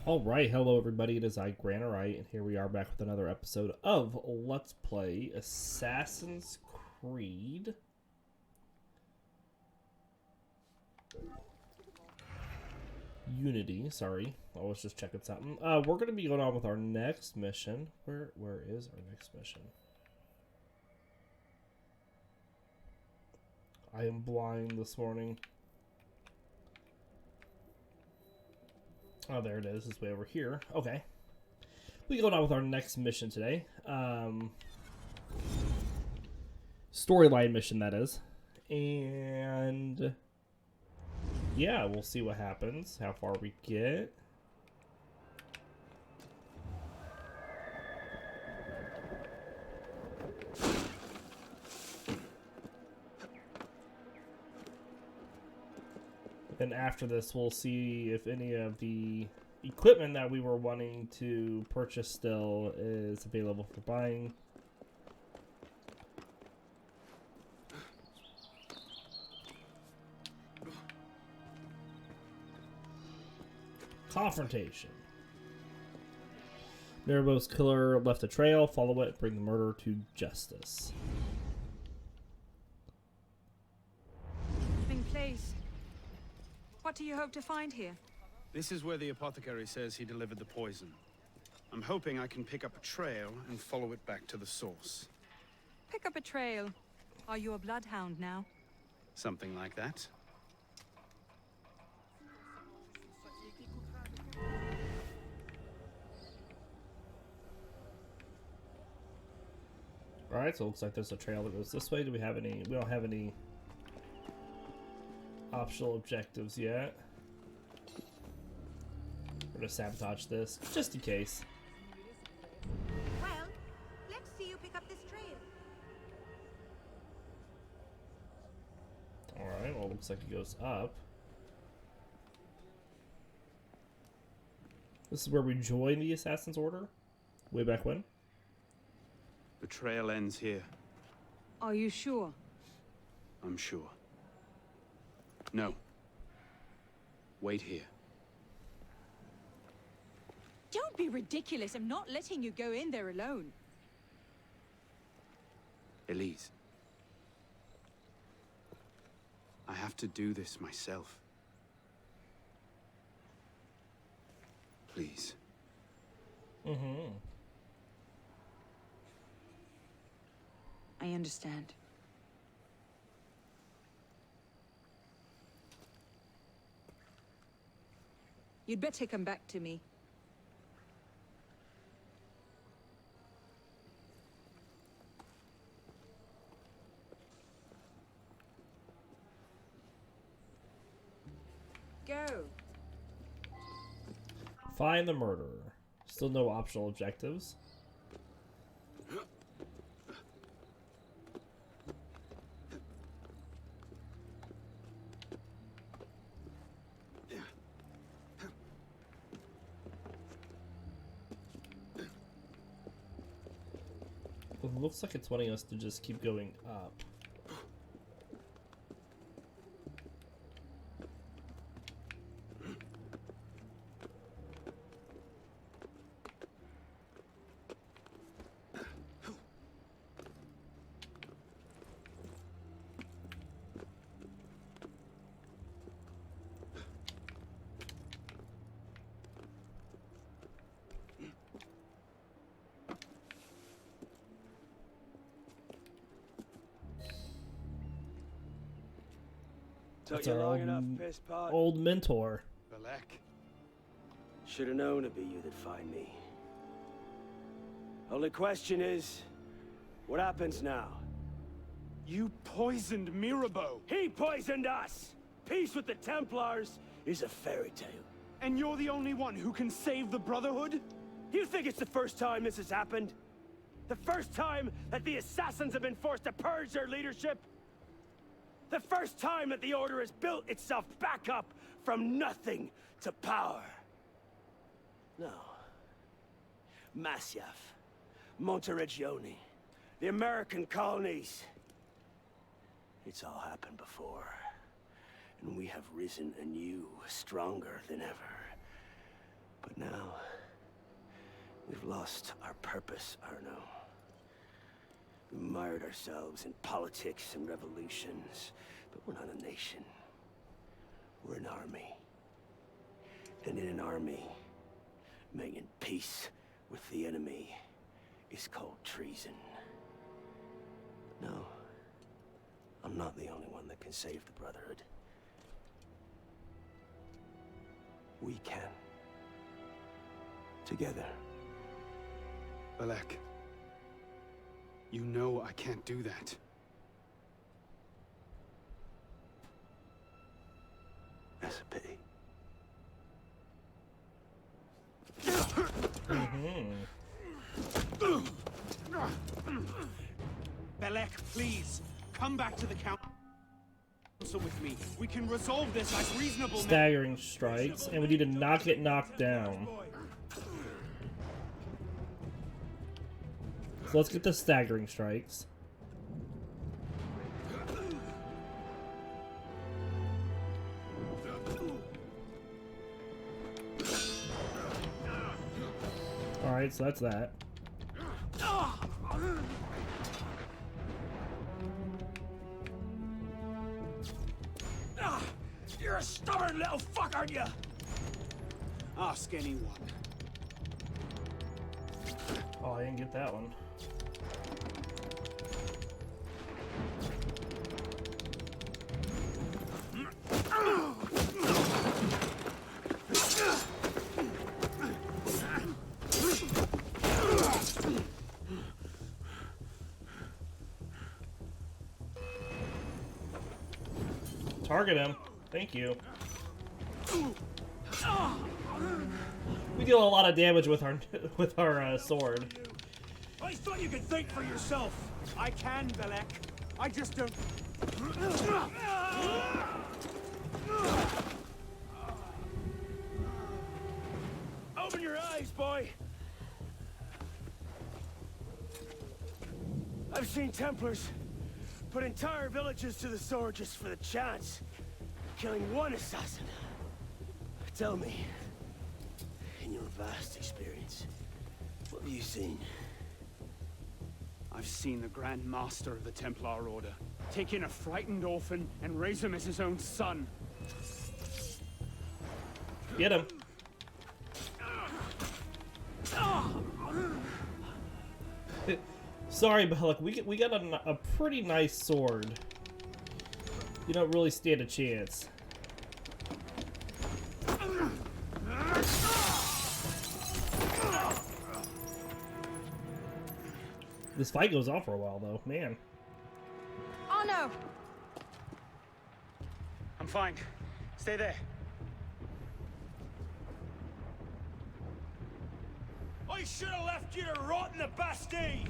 Alright, hello everybody, it is I, Granarite, and here we are back with another episode of Let's Play Assassin's Creed Unity, sorry. I was just checking something. We're going to be going on with our next mission. Where is our next mission? I am blind this morning. Oh, there it is. It's way over here. Okay. We go on with our next mission today. Storyline mission, that is. And yeah, we'll see what happens, how far we get. Then after this, we'll see if any of the equipment that we were wanting to purchase still is available for buying. Confrontation. Mirabeau's killer left a trail. Follow it. Bring the murderer to justice. Place. What do you hope to find here? This is where the apothecary says he delivered the poison. I'm hoping I can pick up a trail and follow it back to the source. Pick up a trail. Are you a bloodhound now? Something like that. Alright, so it looks like there's a trail that goes this way. Do we have any? We don't have any optional objectives yet. We're gonna sabotage this, just in case. Well, let's see you pick up this trail. Alright, well, it looks like it goes up. This is where we join the Assassin's Order? Way back when? The trail ends here. Are you sure? I'm sure. No. Wait here. Don't be ridiculous. I'm not letting you go in there alone. Elise. I have to do this myself. Please. Mm-hmm. I understand. You'd better come back to me. Go. Find the murderer. Still no optional objectives. It looks like it's wanting us to just keep going up. That's our old mentor. Bellec. Should have known it'd be you that'd find me. Only question is, what happens now? You poisoned Mirabeau. He poisoned us! Peace with the Templars is a fairy tale. And you're the only one who can save the Brotherhood? You think it's the first time this has happened? The first time that the Assassins have been forced to purge their leadership? The first time that the Order has built itself back up from nothing to power? No. Masyaf, Monteregione, the American colonies. It's all happened before. and we have risen anew, stronger than ever. But now, we've lost our purpose, Arno. We mired ourselves in politics and revolutions, but we're not a nation. We're an army. And in an army, making peace with the enemy is called treason. But no, I'm not the only one that can save the Brotherhood. We can. Together. Bellec, you know I can't do that. That's a pity. Bellec, please, come back to the council with me. We can resolve this as reasonable men. Staggering strikes, and we need to knock it knocked down. So let's get the staggering strikes. Alright, so that's that. You're a stubborn little fuck, aren't you? Ask anyone. Oh, I didn't get that one. Target him. Thank you. We deal a lot of damage with our sword. I thought you could think for yourself. I can, Bellec. I just don't... Open your eyes, boy. I've seen Templars put entire villages to the sword just for the chance of killing one assassin. Tell me, in your vast experience, what have you seen? I've seen the Grand Master of the Templar Order take in a frightened orphan and raise him as his own son. Get him. Sorry, Bellec. We got a pretty nice sword. You don't really stand a chance. This fight goes on for a while, though. Man. Oh no! I'm fine. Stay there. I should have left you to rot in the Bastille!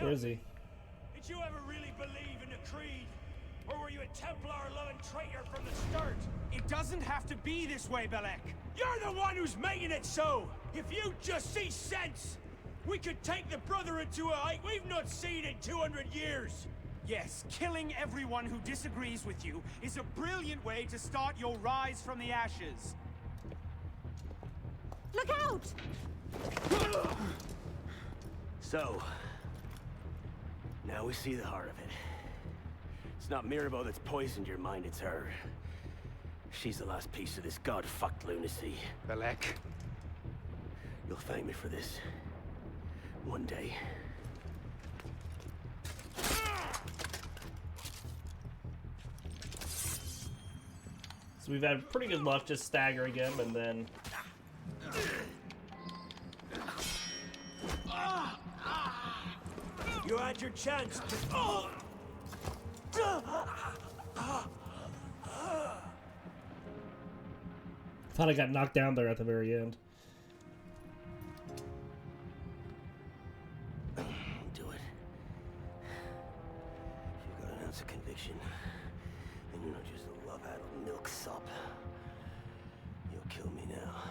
Where is he? Did you ever really believe in the Creed? Or were you a Templar-loving traitor from the start? It doesn't have to be this way, Bellec. You're the one who's making it so! If you just see sense, we could take the Brotherhood to a height we've not seen in 200 years! Yes, killing everyone who disagrees with you is a brilliant way to start your rise from the ashes. Look out! So, now we see the heart of it. It's not Mirabeau that's poisoned your mind, it's her. She's the last piece of this god-fucked lunacy. Bellec. You'll thank me for this. One day. So we've had pretty good luck just staggering him, and then... You had your chance to... Thought I got knocked down there at the very end. Do it. You've got an ounce of conviction. And you're not just a love-addled milksop. You'll kill me now.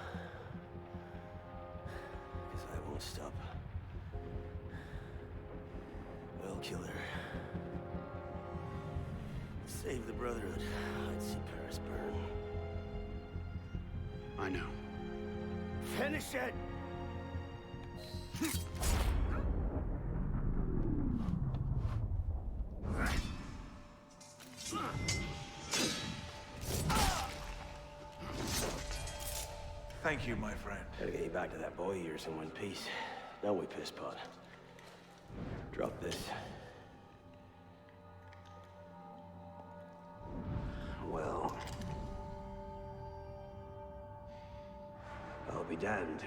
Because I won't stop. I'll kill her. Save the Brotherhood. I'd see Paris burn. I know. Finish it! Thank you, my friend. Gotta get you back to that boy of yours in one piece. Don't we, pisspot? Drop this. Well... I'll be damned.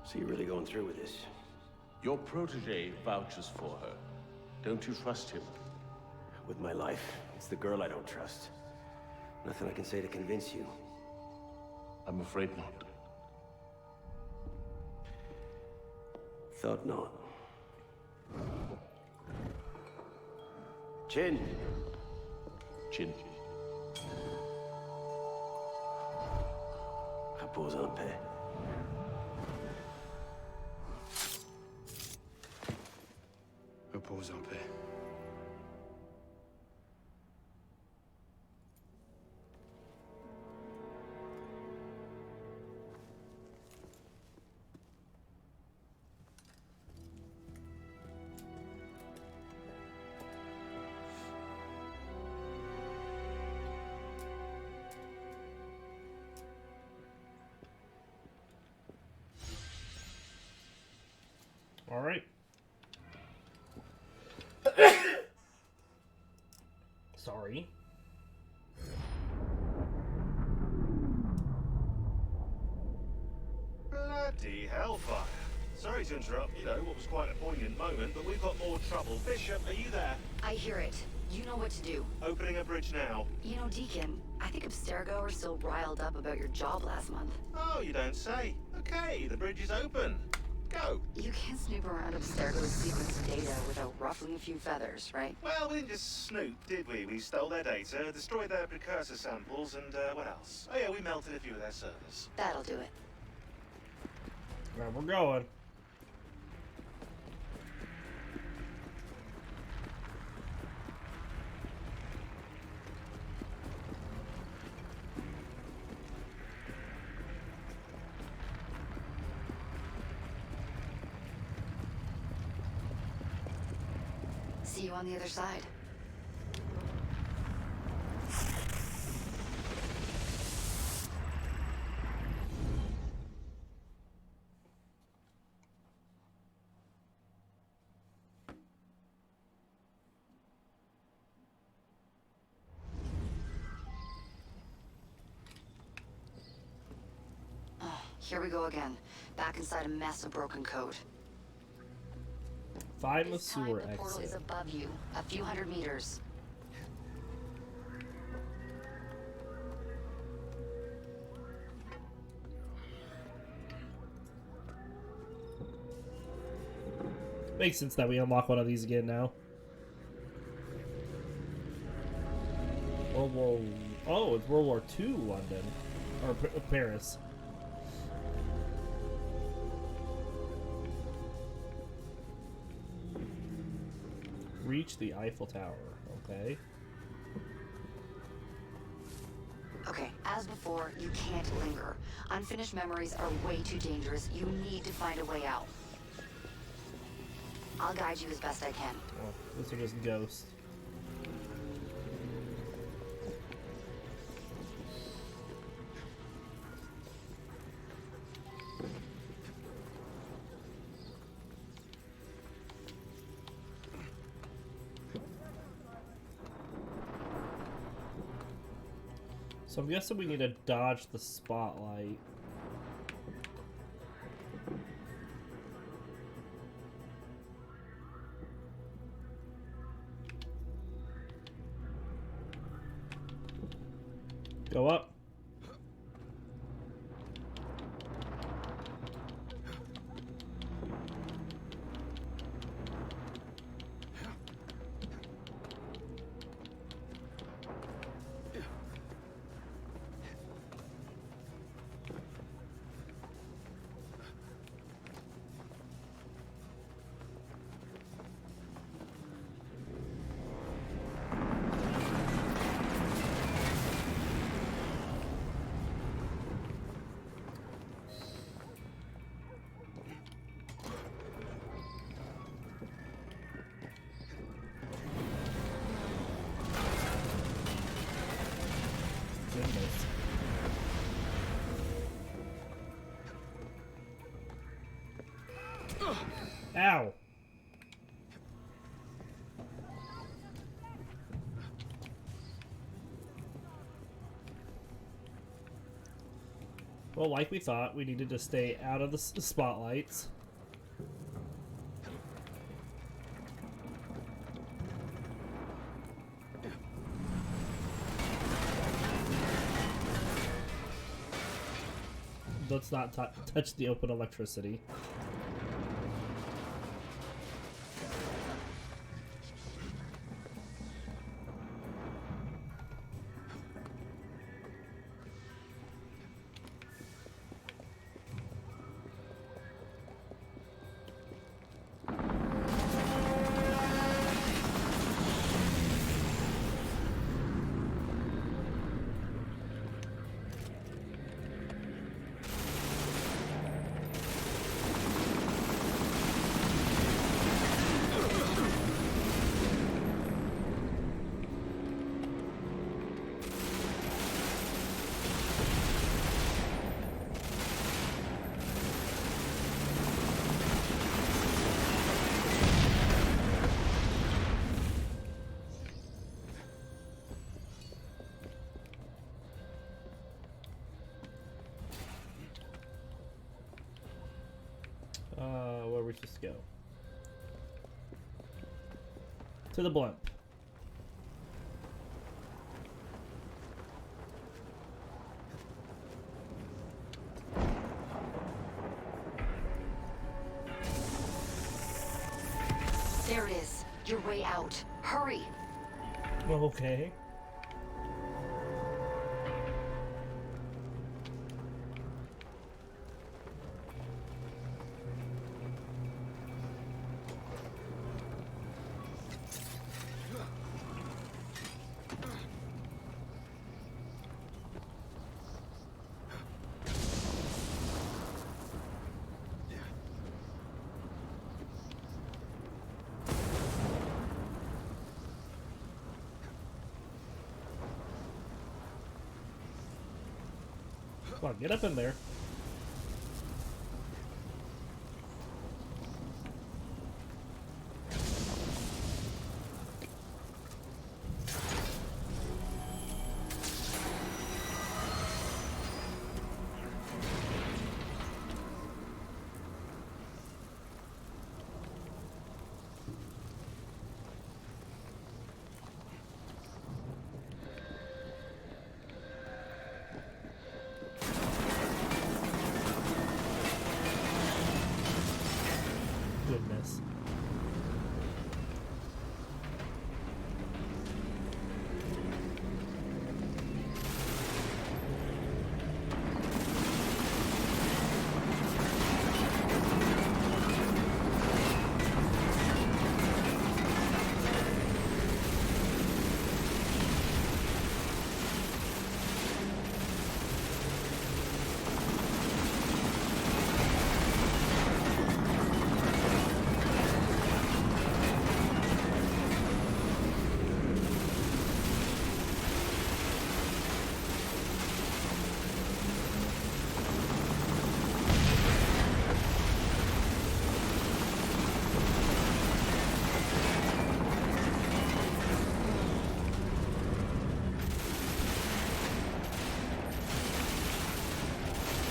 So you're really going through with this? Your protege vouches for her. Don't you trust him? With my life. It's the girl I don't trust. Nothing I can say to convince you. I'm afraid not. Thought not. Chin. Chin. Repose en paix. Repose en paix. All right. Sorry. Bloody hellfire. Sorry to interrupt, what was quite a poignant moment, but we've got more trouble. Bishop, are you there? I hear it. You know what to do. Opening a bridge now. You know, Deacon, I think Abstergo are still riled up about your job last month. Oh, you don't say. Okay, the bridge is open. Go. You can't snoop around Abstergo's secret data without ruffling a few feathers, right? Well, we didn't just snoop, did we? We stole their data, destroyed their precursor samples, and what else? Oh yeah, we melted a few of their servers. That'll do it. Where we're going. See you on the other side. Here we go again. Back inside a mess of broken code. Find the This time, sewer the portal is exit. above you, a few hundred meters. Makes sense that we unlock one of these again now. World War... Oh, it's World War II London. Or Paris. Reach the Eiffel Tower. Okay. Okay, as before, you can't linger. Unfinished memories are way too dangerous. You need to find a way out. I'll guide you as best I can. Well, these are just ghosts. So I'm guessing we need to dodge the spotlight. Go up. Ow! Well, like we thought, we needed to stay out of the spotlights. Let's not touch the open electricity. Where we just go? To the blimp. There it is. Your way out. Hurry. Okay. Come on, get up in there. Goodness.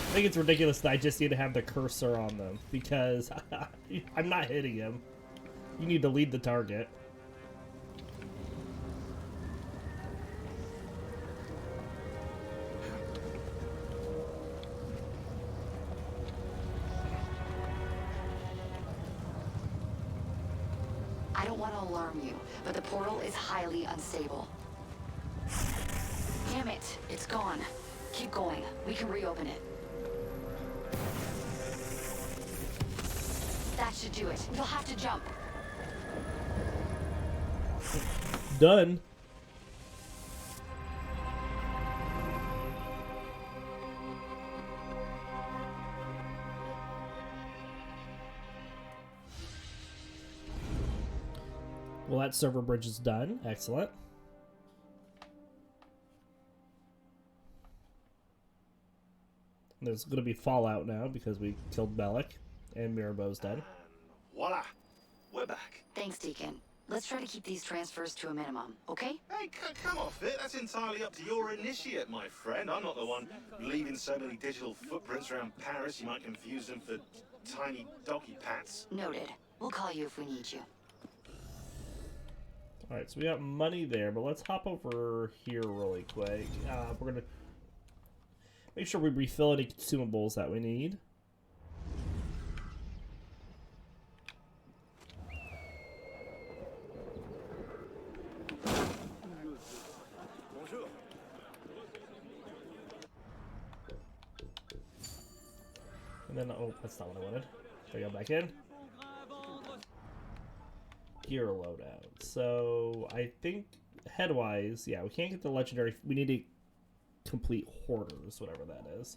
I think it's ridiculous that I just need to have the cursor on them because I'm not hitting him. You need to lead the target. I don't want to alarm you, but the portal is highly unstable. Damn it, it's gone. Keep going. We can reopen it. That should do it. You'll have to jump. Done. Well, that server bridge is done. Excellent. There's going to be fallout now because we killed Bellec and Mirabow's dead. Voila! We're back. Thanks, Deacon. Let's try to keep these transfers to a minimum, okay? Hey, come off it. That's entirely up to your initiate, my friend. I'm not the one leaving so many digital footprints around Paris you might confuse them for tiny doggy pats. Noted. We'll call you if we need you. Alright, so we got money there, but let's hop over here really quick. We're going to make sure we refill any consumables that we need. And then, oh, that's not what I wanted. So I go back in. Gear loadout. So I think headwise, yeah, we can't get the legendary. We need to complete hoarders, whatever that is.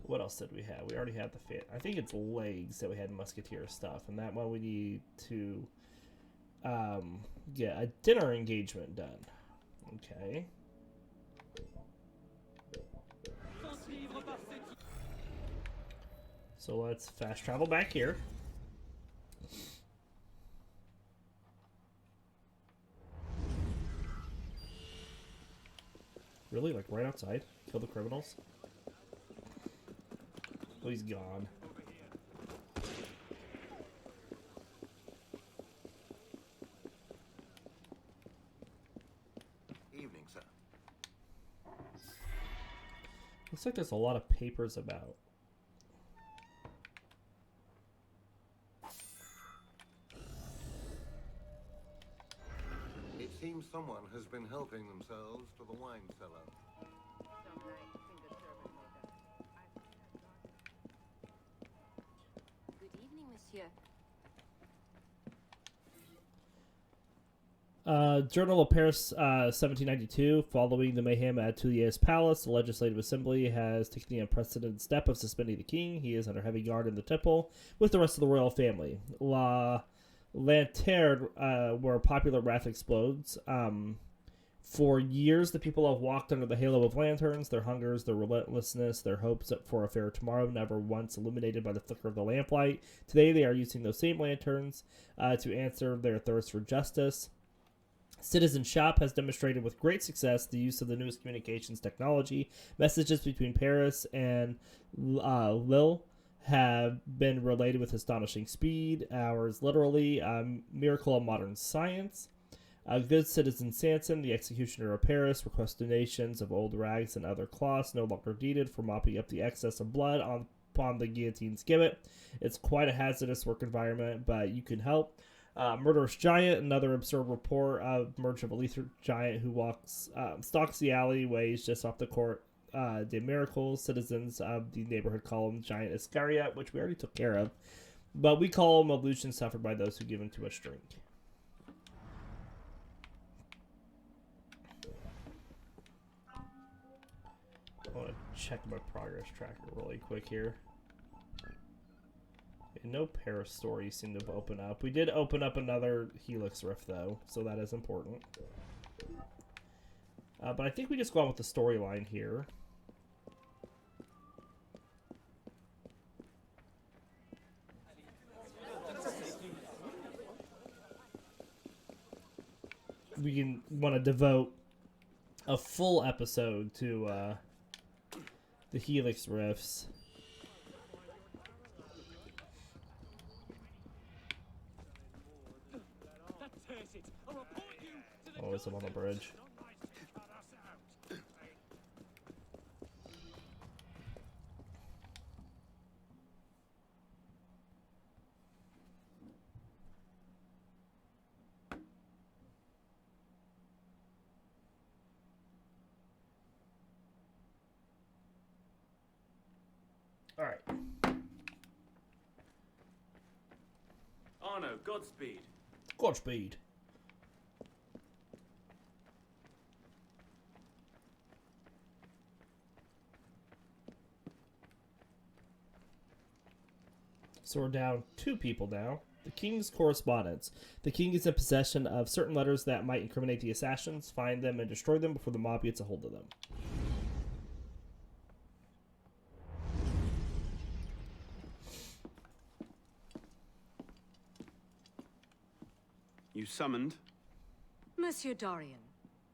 What else did we have? We already had the fit. I think it's legs that we had musketeer stuff, and that one we need to get a dinner engagement done. Okay. So let's fast travel back here. Really? Like right outside? Kill the criminals? Oh, he's gone. Evening, sir. Looks like there's a lot of papers about. It seems someone has been helping themselves to the wine cellar. Good evening, monsieur. Journal of Paris, 1792. Following the mayhem at Tuilier's palace, the Legislative Assembly has taken the unprecedented step of suspending the king. He is under heavy guard in the temple with the rest of the royal family. La Lanterne, where popular wrath explodes. For years, the people have walked under the halo of lanterns. Their hungers, their relentlessness, their hopes for a fairer tomorrow, never once illuminated by the flicker of the lamplight. Today, they are using those same lanterns to answer their thirst for justice. Citizen Shop has demonstrated with great success the use of the newest communications technology. Messages between Paris and Lille have been relayed with astonishing speed. Hours, literally, a miracle of modern science. Good citizen Sanson, the executioner of Paris, requests donations of old rags and other cloths no longer needed for mopping up the excess of blood upon the guillotine's gibbet. It's quite a hazardous work environment, but you can help. Murderous Giant, another absurd report of merge of a lethal giant who stalks the alleyways just off the Court des Miracles. Citizens of the neighborhood call him Giant Iscariot, which we already took care of. But we call him illusion suffered by those who give him too much drink. I want to check my progress tracker really quick here. No Paris stories seem to have opened up. We did open up another Helix Rift, though, so that is important. But I think we just go on with the storyline here. We want to devote a full episode to the Helix Rifts. Oh, is it on the bridge? All right. Arno, Godspeed. Godspeed. So we're down 2 people now. The King's correspondence. The King is in possession of certain letters that might incriminate the assassins. Find them and destroy them before the mob gets a hold of them. You summoned? Monsieur Dorian,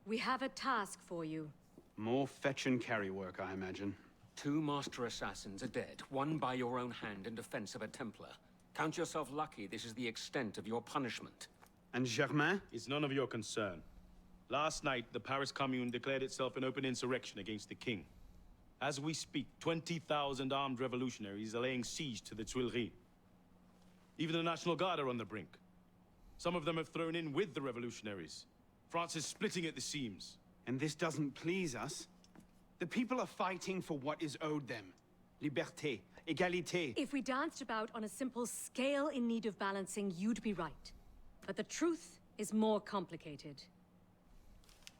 we have a task for you. More fetch and carry work, I imagine. 2 master assassins are dead, one by your own hand in defense of a Templar. Count yourself lucky this is the extent of your punishment. And Germain? It's none of your concern. Last night, the Paris Commune declared itself an open insurrection against the king. As we speak, 20,000 armed revolutionaries are laying siege to the Tuileries. Even the National Guard are on the brink. Some of them have thrown in with the revolutionaries. France is splitting at the seams. And this doesn't please us? The people are fighting for what is owed them. Liberté, égalité. If we danced about on a simple scale in need of balancing, you'd be right. But the truth is more complicated.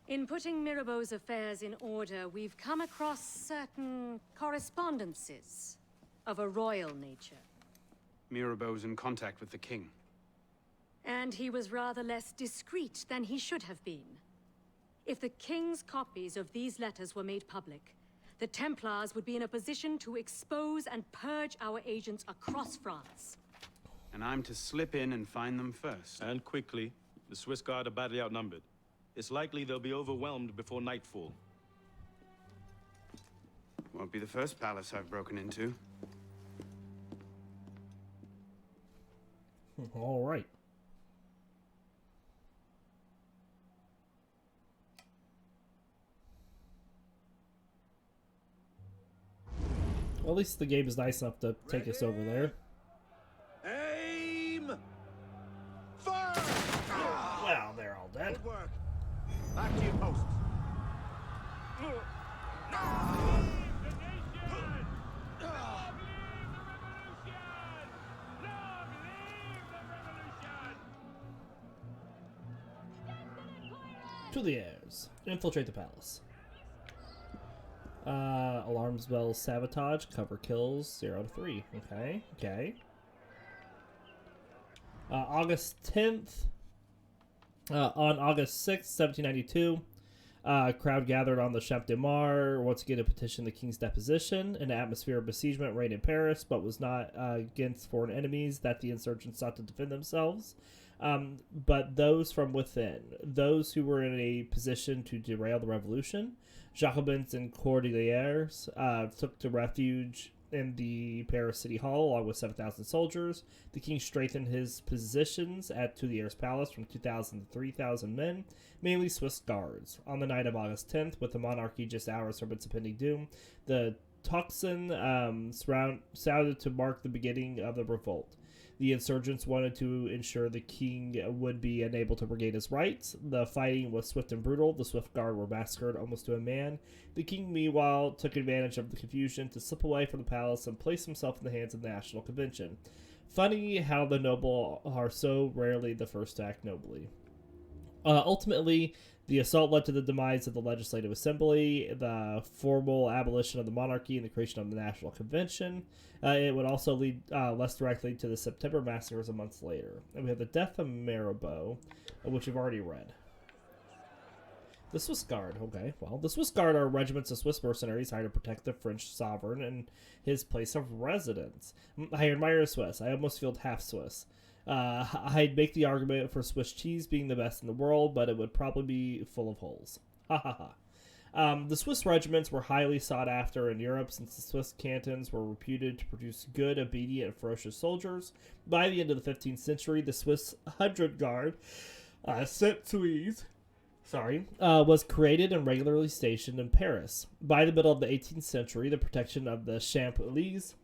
In putting Mirabeau's affairs in order, we've come across certain correspondences of a royal nature. Mirabeau's in contact with the king. And he was rather less discreet than he should have been. If the king's copies of these letters were made public, the Templars would be in a position to expose and purge our agents across France. And I'm to slip in and find them first. And quickly. The Swiss Guard are badly outnumbered. It's likely they'll be overwhelmed before nightfall. Won't be the first palace I've broken into. All right. Well, at least the game is nice enough to take us over there. Aim! Fire! Well, they're all dead. Good work. Back to your posts. To the airs. Infiltrate the palace. Alarms, bells, sabotage, cover kills, 0 to 3. Okay, okay. August 10th. On August 6th, 1792, crowd gathered on the Champ de Mars once again to petition the king's deposition. An atmosphere of besiegement reigned in Paris, but was not against foreign enemies that the insurgents sought to defend themselves. But those from within, those who were in a position to derail the revolution, Jacobins and Cordeliers, took to refuge in the Paris City Hall along with 7,000 soldiers. The king strengthened his positions at Tuileries Palace from 2,000 to 3,000 men, mainly Swiss guards. On the night of August 10th, with the monarchy just hours from its impending doom, the tocsin sounded to mark the beginning of the revolt. The insurgents wanted to ensure the king would be unable to regain his rights. The fighting was swift and brutal. The Swift Guard were massacred almost to a man. The king, meanwhile, took advantage of the confusion to slip away from the palace and place himself in the hands of the National Convention. Funny how the noble are so rarely the first to act nobly. Ultimately, the assault led to the demise of the Legislative Assembly, the formal abolition of the monarchy, and the creation of the National Convention. It would also lead less directly to the September massacres a month later. And we have the death of Mirabeau, which we've already read. The Swiss Guard. Okay, well, the Swiss Guard are regiments of Swiss mercenaries hired to protect the French sovereign and his place of residence. I admire a Swiss. I almost feel half Swiss. I'd make the argument for Swiss cheese being the best in the world, but it would probably be full of holes. Ha ha ha. The Swiss regiments were highly sought after in Europe since the Swiss cantons were reputed to produce good, obedient, and ferocious soldiers. By the end of the 15th century, the Swiss 100 Guard, was created and regularly stationed in Paris. By the middle of the 18th century, the protection of the Champs-Élysées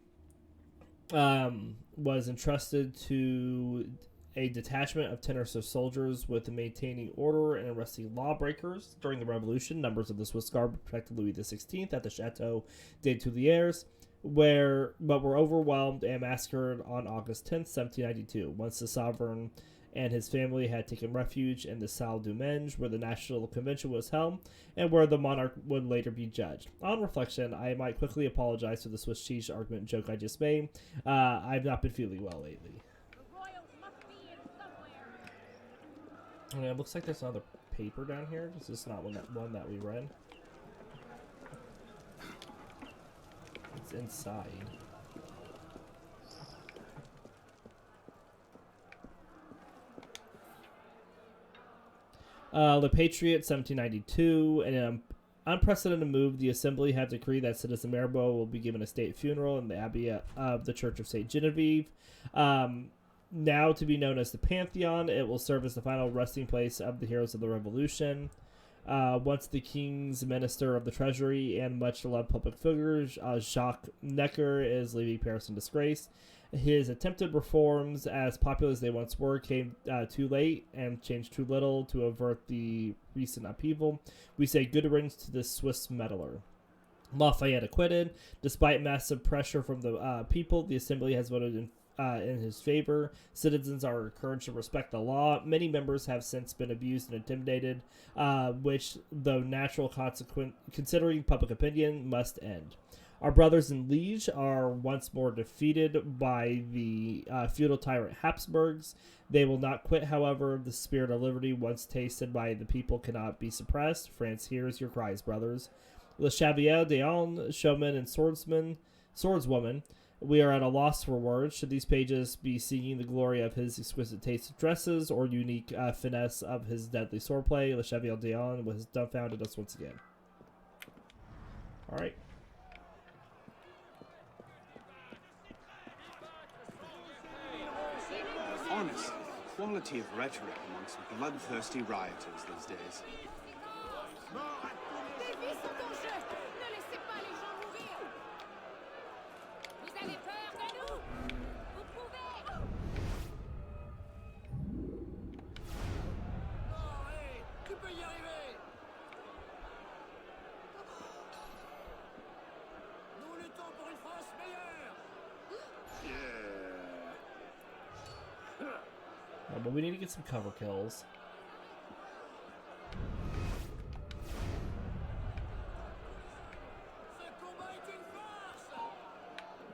was entrusted to a detachment of 10 or so soldiers with maintaining order and arresting lawbreakers. During the Revolution, numbers of the Swiss Guard protected Louis XVI at the Chateau des Tuileries, but were overwhelmed and massacred on August 10th, 1792, once the sovereign and his family had taken refuge in the Salle du Mange, where the National Convention was held, and where the monarch would later be judged. On reflection, I might quickly apologize for the Swiss cheese argument joke I just made. I've not been feeling well lately. I mean, it looks like there's another paper down here. Is this not one that we read? It's inside. The Patriot, 1792. In an unprecedented move, the Assembly have decreed that Citizen Mirabeau will be given a state funeral in the Abbey of the Church of St. Genevieve. Now to be known as the Pantheon, it will serve as the final resting place of the heroes of the Revolution. Once the King's Minister of the Treasury and much-loved public figure, Jacques Necker, is leaving Paris in disgrace. His attempted reforms, as popular as they once were, came too late and changed too little to avert the recent upheaval. We say good riddance to this Swiss meddler. Lafayette acquitted. Despite massive pressure from the people, the Assembly has voted in his favor. Citizens are encouraged to respect the law. Many members have since been abused and intimidated, which, though natural consequence, considering public opinion, must end. Our brothers in Liege are once more defeated by the feudal tyrant Habsburgs. They will not quit, however. The spirit of liberty, once tasted by the people, cannot be suppressed. France hears your cries, brothers. Le Chevalier d'Eon, showman and swordswoman. We are at a loss for words. Should these pages be seeking the glory of his exquisite taste of dresses or unique finesse of his deadly swordplay? Le Chevalier d'Eon has dumbfounded us once again. All right. Honest, quality of rhetoric amongst bloodthirsty rioters these days. But we need to get some cover kills.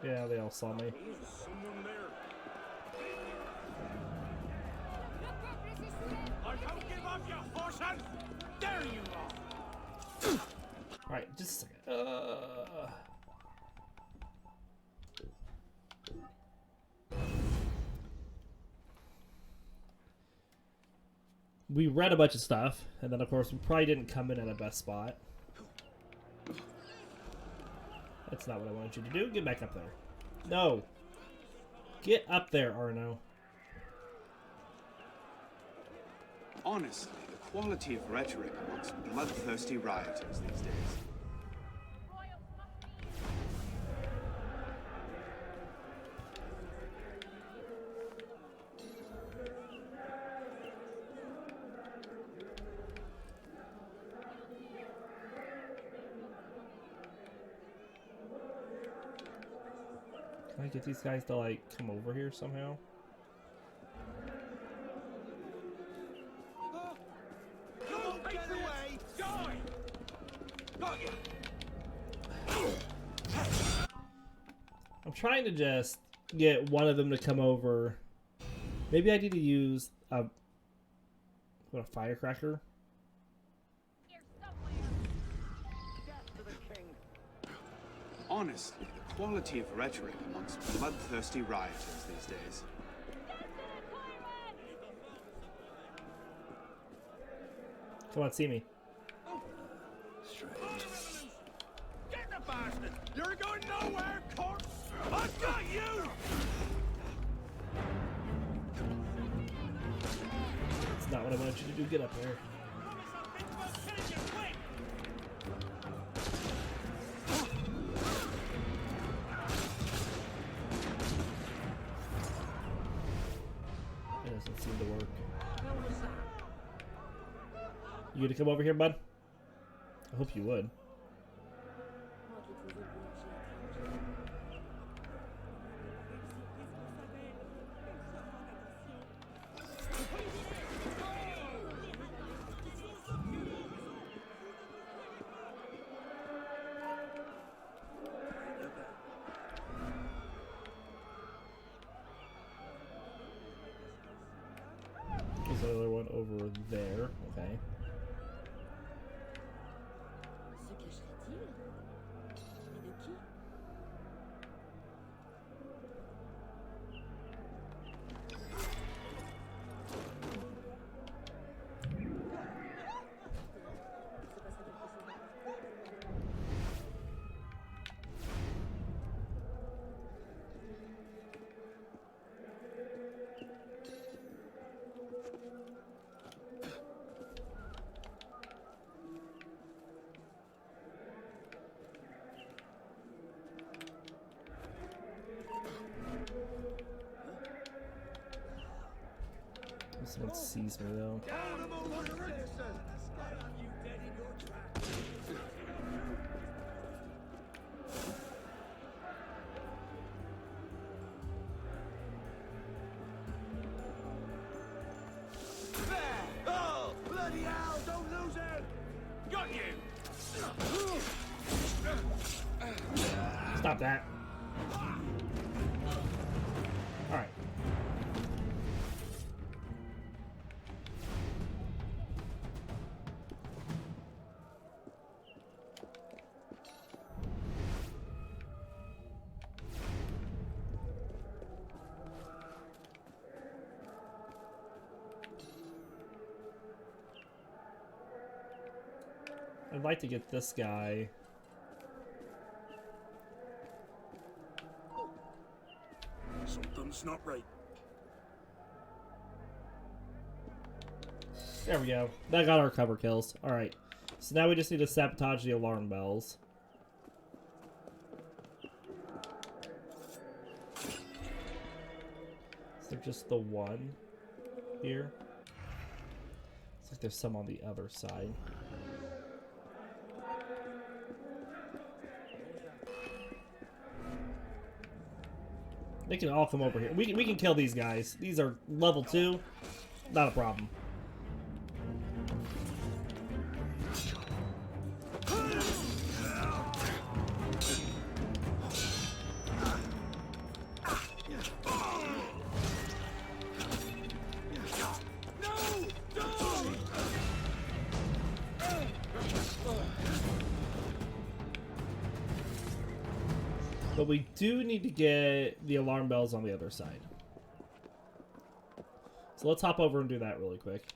Yeah, they all saw me. Alright, just a second. We read a bunch of stuff, and then of course we probably didn't come in at a best spot. That's not what I wanted you to do. Get back up there. No. Get up there, Arno. Honestly, the quality of rhetoric amongst bloodthirsty rioters these days. Can I get these guys to, like, come over here somehow? I'm trying to just get one of them to come over. Maybe I need to use a firecracker? Honestly, the quality of rhetoric amongst bloodthirsty rioters these days. Come on, see me. Get the bastard! You're going nowhere, corpse! I've got you! That's not what I wanted you to do. Get up there. It doesn't seem to work. You gonna come over here, bud? I hope you would. There's another one over there. Okay. Someone sees me though. Oh, bloody hell! Don't lose him! Got you! Stop that. Alright. I'd like to get this guy. Something's not right. There we go. That got our cover kills. Alright. So now we just need to sabotage the alarm bells. Is there just the one here? Looks like there's some on the other side. They can all come over here. We can kill these guys. These are level 2. Not a problem. But we do need to get the alarm bells on the other side. So let's hop over and do that really quick.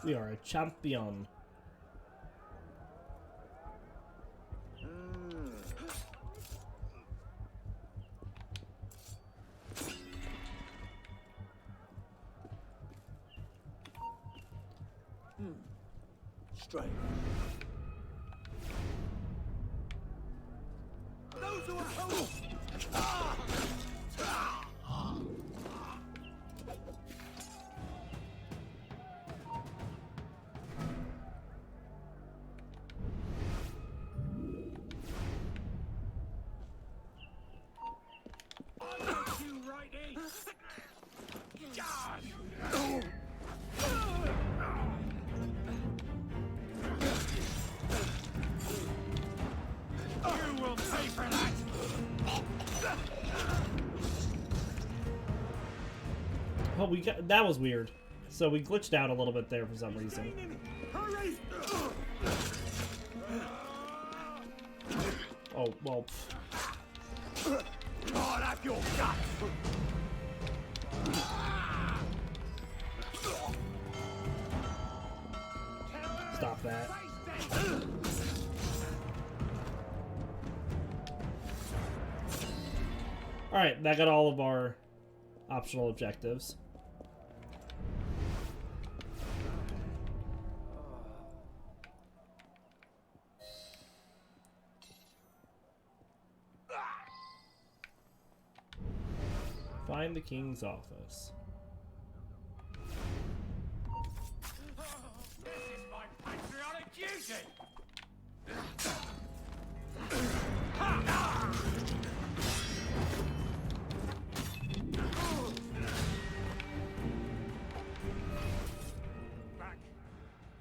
We are a champion. Straight. Those who are home. Oh, we got that was weird. So we glitched out a little bit there for some reason. Oh well. God, have your guts. Stop that. Alright, that got all of our optional objectives. Find the king's office. This is my patriotic duty.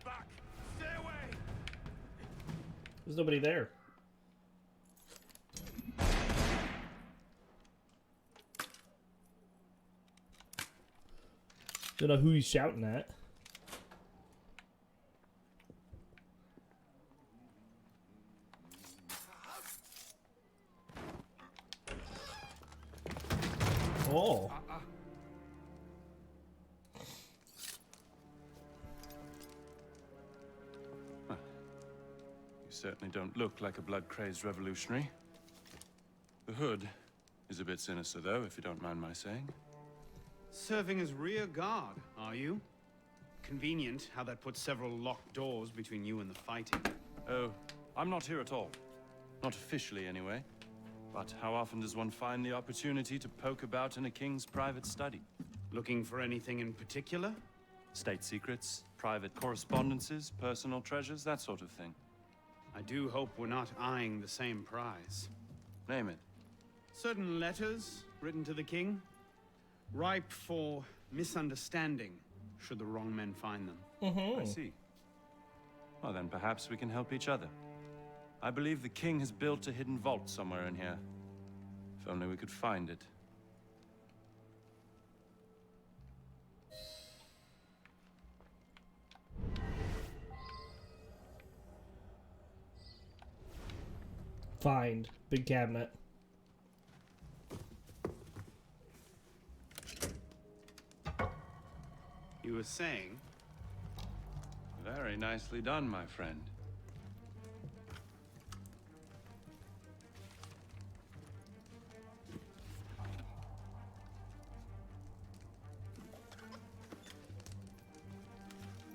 Back, stay away. There's nobody there. Don't know who he's shouting at. Oh. You certainly don't look like a blood-crazed revolutionary. The hood is a bit sinister, though, if you don't mind my saying. Serving as rear guard, are you? Convenient how that puts several locked doors between you and the fighting. Oh, I'm not here at all. Not officially, anyway. But how often does one find the opportunity to poke about in a king's private study? Looking for anything in particular? State secrets, private correspondences, personal treasures, that sort of thing. I do hope we're not eyeing the same prize. Name it. Certain letters written to the king, ripe for misunderstanding, should the wrong men find them. I see. Well, then perhaps we can help each other. I believe the king has built a hidden vault somewhere in here. If only we could find it. Find. Big cabinet. You were saying? Very nicely done, my friend.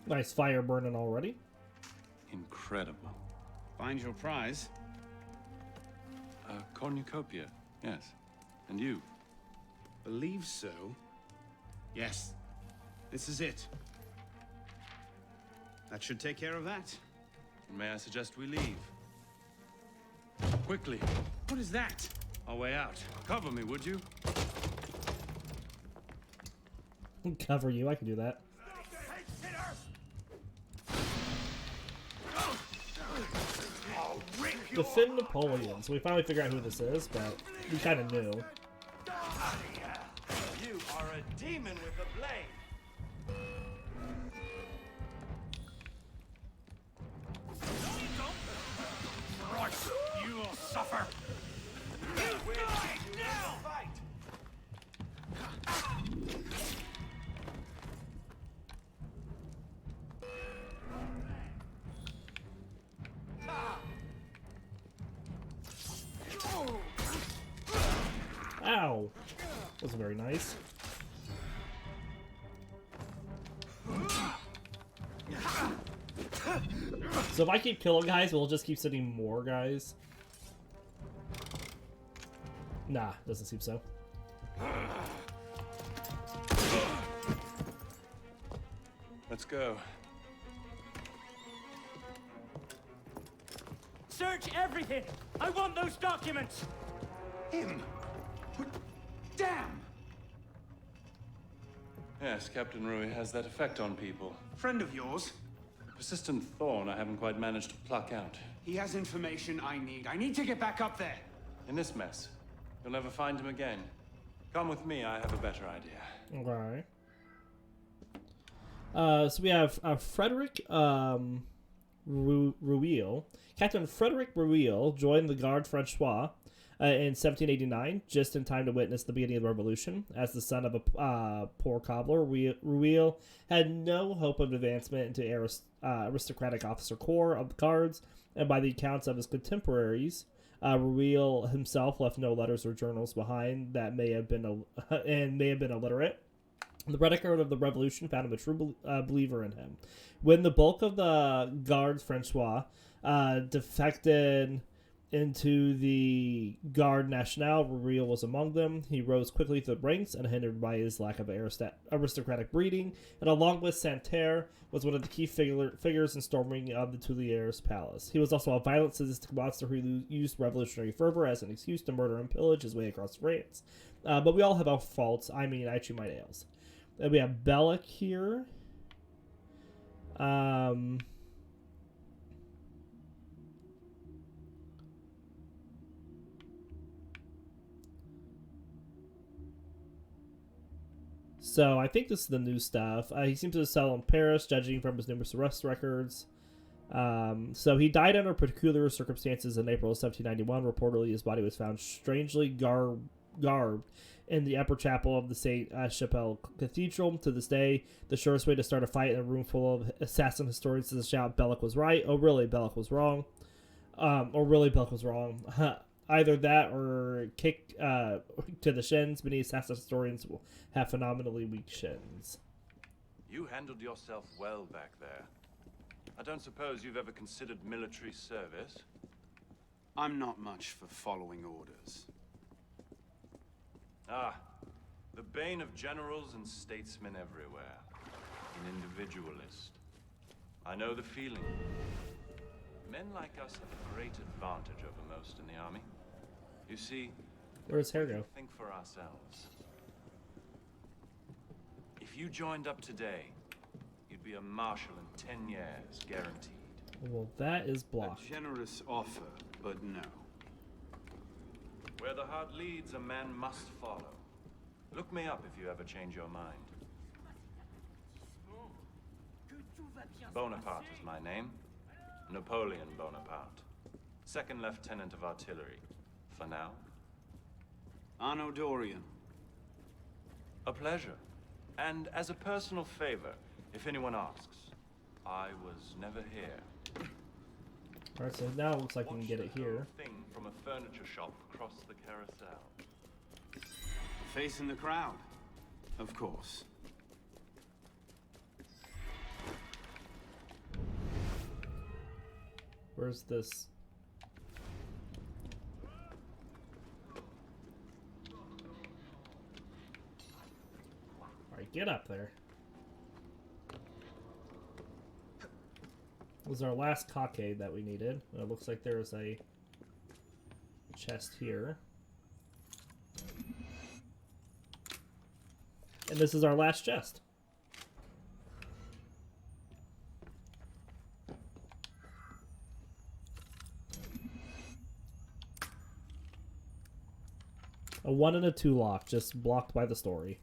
Nice fire burning already. Incredible. Find your prize. Cornucopia, yes. And you? Believe so. Yes. This is it. That should take care of that. May I suggest we leave? Quickly. What is that? Our way out. Cover me, would you? Cover you, I can do that. Defend Napoleon. So we finally figured out who this is, but we kind of knew. You are a demon with a blade. Christ, you will suffer. You die now! Fight. Ow! Wasn't very nice. So if I keep killing guys, we'll just keep sending more guys. Nah, doesn't seem so. Let's go. Search everything! I want those documents! Him! What? Damn! Yes, Captain Rui has that effect on people. Friend of yours? A persistent thorn I haven't quite managed to pluck out. He has information I need. I need to get back up there. In this mess, you'll never find him again. Come with me, I have a better idea. Okay. So we have Frederick Rueil. Captain Frederick Rueil joined the Garde Francois in 1789, just in time to witness the beginning of the Revolution. As the son of a poor cobbler, Rueil had no hope of advancement into aristocratic officer corps of the Guards, and by the accounts of his contemporaries, Rueil himself left no letters or journals behind that may have been illiterate. The record of the Revolution found him a true believer in him. When the bulk of the Garde Francois defected into the Garde Nationale, Rueil was among them. He rose quickly through the ranks, unhindered by his lack of aristocratic breeding, and along with Santerre, was one of the key figures in storming of the Tuileries Palace. He was also a violent, sadistic monster who used revolutionary fervor as an excuse to murder and pillage his way across France. But we all have our faults. I mean, I chew my nails. Then we have Bellec here. So I think this is the new stuff. He seems to sell in Paris, judging from his numerous arrest records. So he died under peculiar circumstances in April of 1791. Reportedly, his body was found strangely garbed in the upper chapel of the St. Chapelle Cathedral. To this day, the surest way to start a fight in a room full of assassin historians is to shout, "Bellec was right." Oh, really? Bellec was wrong. Or really, Bellec was wrong. Either that or kick to the shins. Many assassin historians will have phenomenally weak shins. You handled yourself well back there. I don't suppose you've ever considered military service? I'm not much for following orders. Ah, the bane of generals and statesmen everywhere. An individualist. I know the feeling. Men like us have a great advantage over most in the army. You see, where's hair go? Think for ourselves. If you joined up today, you'd be a marshal in 10 years, guaranteed. Well, that is blocked. A generous offer, but no. Where the heart leads, a man must follow. Look me up if you ever change your mind. Bonaparte is my name. Napoleon Bonaparte. Second Lieutenant of Artillery. For now. Arno Dorian. A pleasure. And as a personal favor, if anyone asks, I was never here. Alright, so now it looks like we can get it here. Thing from a furniture shop across the carousel. Facing the crowd, of course. Where's this? Alright, get up there. This was our last cockade that we needed. It looks like there's a chest here. And this is our last chest. A 1 and a 2 lock, just blocked by the story.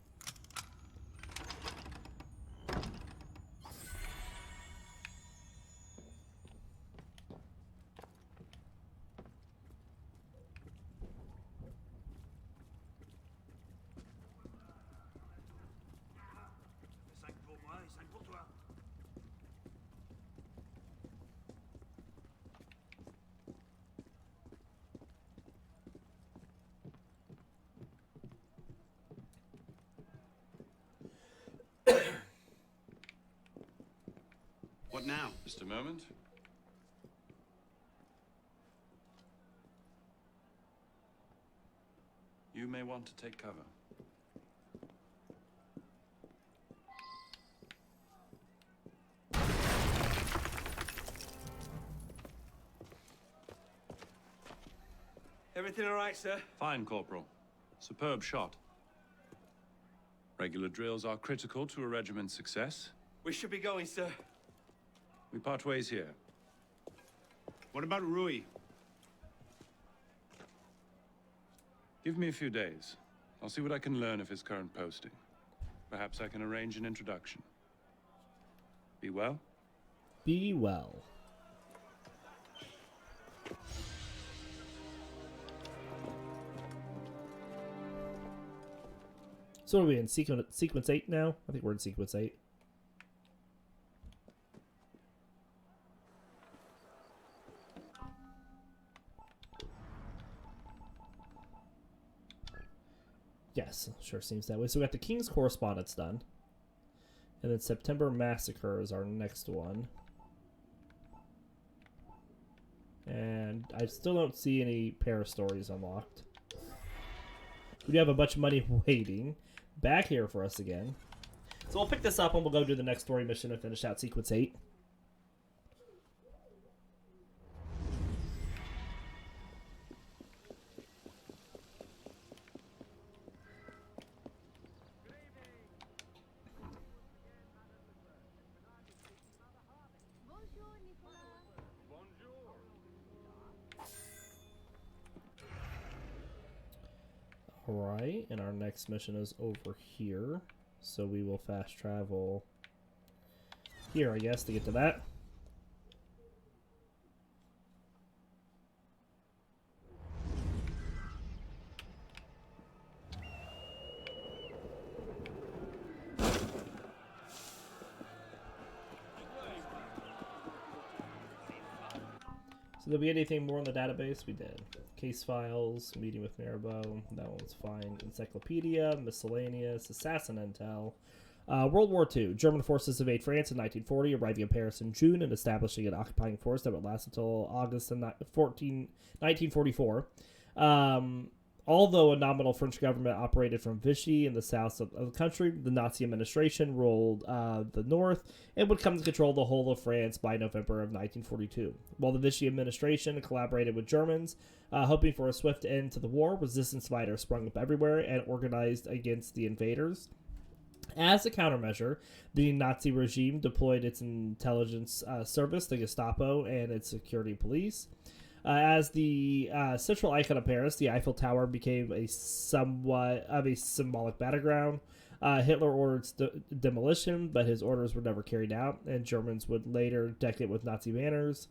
What now? Just a moment. You may want to take cover. Everything all right, sir? Fine, Corporal. Superb shot. Regular drills are critical to a regiment's success. We should be going, sir. We part ways here. What about Rui? Give me a few days. I'll see what I can learn of his current posting. Perhaps I can arrange an introduction. Be well? Be well. So are we in sequence 8 now? I think we're in sequence 8. Yes, sure seems that way. So we got the King's Correspondence done. And then September Massacre is our next one. And I still don't see any Paris stories unlocked. We do have a bunch of money waiting back here for us again. So we'll pick this up and we'll go do the next story mission and finish out sequence 8. Alright, and our next mission is over here. So we will fast travel here, I guess, to get to that. So did we get anything more in the database? We did. Case files, meeting with Mirabeau, that one's fine. Encyclopedia, miscellaneous, assassin intel. World War II. German forces invade France in 1940, arriving in Paris in June and establishing an occupying force that would last until August 1944. Although a nominal French government operated from Vichy in the south of the country, the Nazi administration ruled the north and would come to control the whole of France by November of 1942. While the Vichy administration collaborated with Germans, hoping for a swift end to the war, resistance fighters sprung up everywhere and organized against the invaders. As a countermeasure, the Nazi regime deployed its intelligence service, the Gestapo, and its security police. As the central icon of Paris, the Eiffel Tower became a somewhat of a symbolic battleground. Hitler ordered demolition, but his orders were never carried out, and Germans would later deck it with Nazi banners.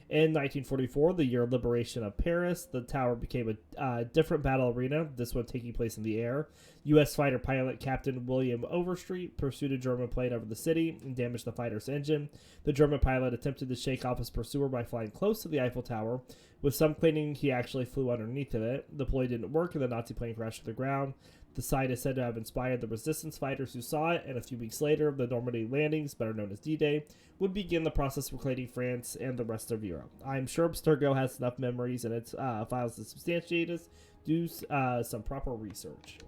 In 1944, the year of liberation of Paris, the tower became a different battle arena, this one taking place in the air. U.S. fighter pilot Captain William Overstreet pursued a German plane over the city and damaged the fighter's engine. The German pilot attempted to shake off his pursuer by flying close to the Eiffel Tower, with some claiming he actually flew underneath of it. The ploy didn't work, and the Nazi plane crashed to the ground. The site is said to have inspired the resistance fighters who saw it, and a few weeks later, the Normandy landings, better known as D-Day, would begin the process of reclaiming France and the rest of Europe. I'm sure Abstergo has enough memories in its files to substantiate this. Do some proper research.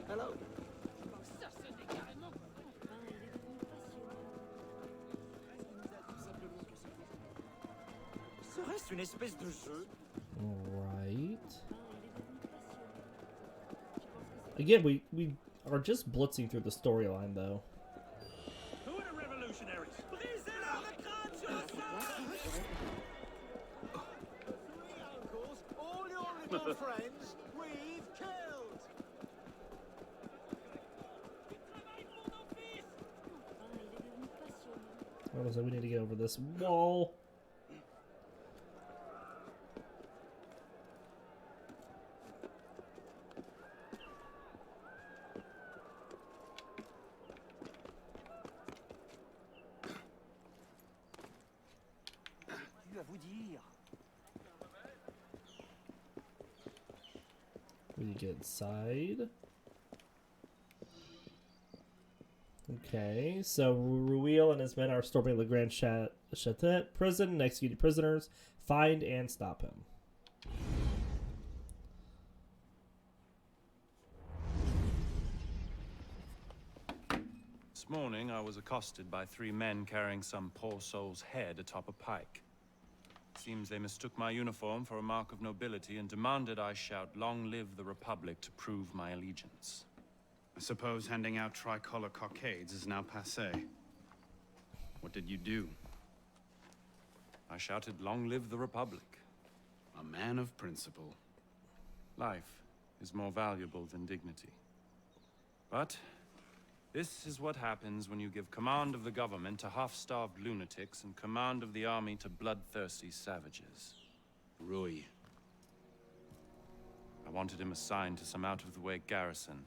Hello. Serait-ce une espèce de jeu? Right. Again, we are just blitzing through the storyline, though. Who are the revolutionaries? Brisez-leur le crâne sur le sol! Uncles, all your little friends, we've killed! What is it? We need to get over this wall. We get inside. Okay, so Rueil and his men are storming Le Grand Châtelet prison and executing prisoners. Find and stop him. This morning, I was accosted by 3 men carrying some poor soul's head atop a pike. Seems they mistook my uniform for a mark of nobility and demanded I shout, "Long live the Republic," to prove my allegiance. I suppose handing out tricolor cockades is now passé. What did you do? I shouted, "Long live the Republic." A man of principle. Life is more valuable than dignity. But this is what happens when you give command of the government to half-starved lunatics and command of the army to bloodthirsty savages. Rui. I wanted him assigned to some out-of-the-way garrison,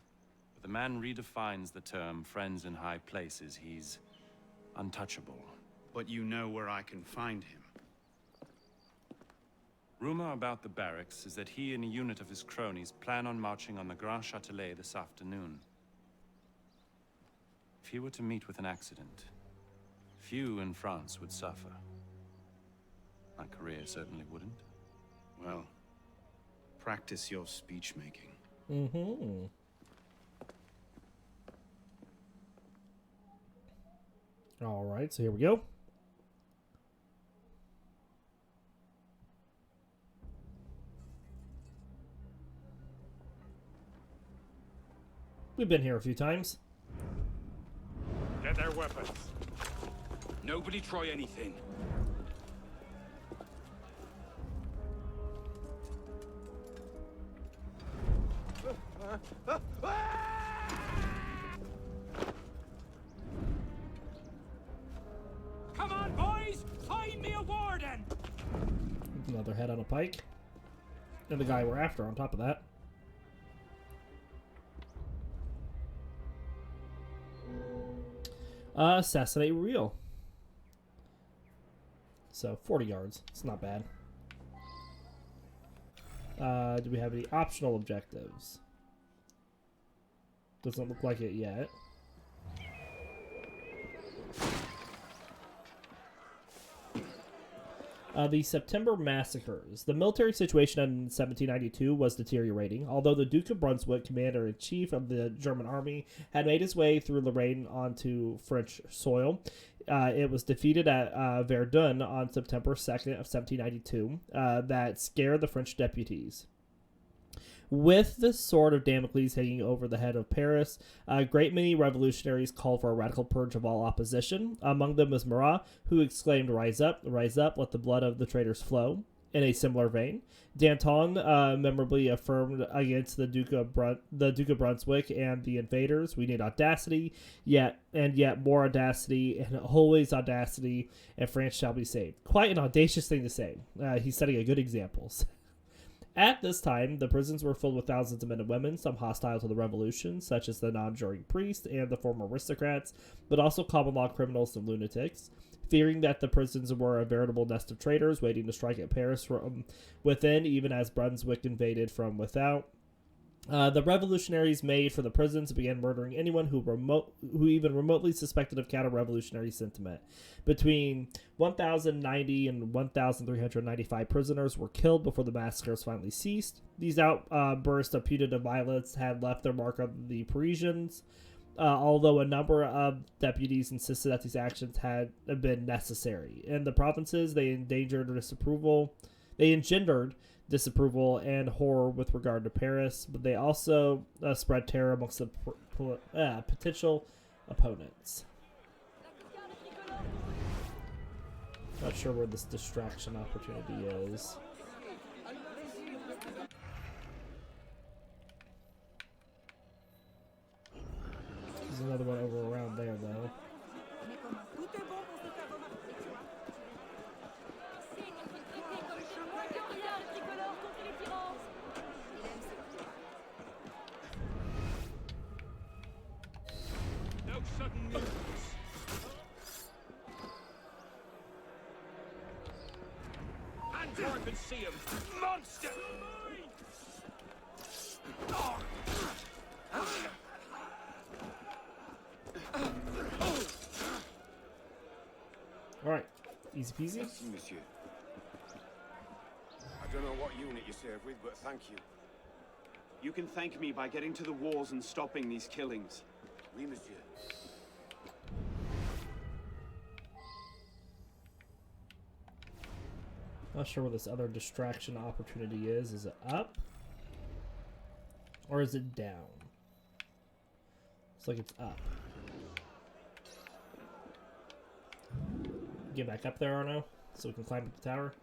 but the man redefines the term friends in high places. He's untouchable. But you know where I can find him. Rumor about the barracks is that he and a unit of his cronies plan on marching on the Grand Châtelet this afternoon. If he were to meet with an accident, few in France would suffer. My career certainly wouldn't. Well, practice your speech-making. Mm-hmm. All right, so here we go. We've been here a few times. Get their weapons. Nobody try anything. Come on, boys! Find me a warden! Another head on a pike. And the guy we're after on top of that. Assassinate real. So 40 yards. It's not bad. Do we have any optional objectives? Doesn't look like it yet. The September massacres. The military situation in 1792 was deteriorating. Although the Duke of Brunswick, commander-in-chief of the German army, had made his way through Lorraine onto French soil, it was defeated at Verdun on September 2nd of 1792. That scared the French deputies. With the sword of Damocles hanging over the head of Paris, a great many revolutionaries called for a radical purge of all opposition. Among them was Marat, who exclaimed, rise up, let the blood of the traitors flow." In a similar vein, Danton memorably affirmed against the Duke of Brunswick and the invaders, "We need audacity, yet more audacity, and always audacity, and France shall be saved." Quite an audacious thing to say. He's setting a good example. At this time, the prisons were filled with thousands of men and women, some hostile to the revolution, such as the non-juring priests and the former aristocrats, but also common law criminals and lunatics. Fearing that the prisons were a veritable nest of traitors waiting to strike at Paris from within, even as Brunswick invaded from without, the revolutionaries made for the prisons and began murdering anyone who even remotely suspected of counter-revolutionary sentiment. Between 1,090 and 1,395 prisoners were killed before the massacres finally ceased. These outbursts of punitive violence had left their mark on the Parisians, although a number of deputies insisted that these actions had been necessary. In the provinces, they engendered disapproval and horror with regard to Paris, but they also spread terror amongst the potential opponents. Not sure where this distraction opportunity is. There's another one over around there, though. No sudden movements. Antwerp and see him. Monster! Alright, easy peasy. Merci, monsieur. I don't know what unit you serve with, but thank you. You can thank me by getting to the walls and stopping these killings. Oui, monsieur. Not sure where this other distraction opportunity is. Is it up? Or is it down? Looks like it's up. Get back up there, Arno, so we can climb up the tower.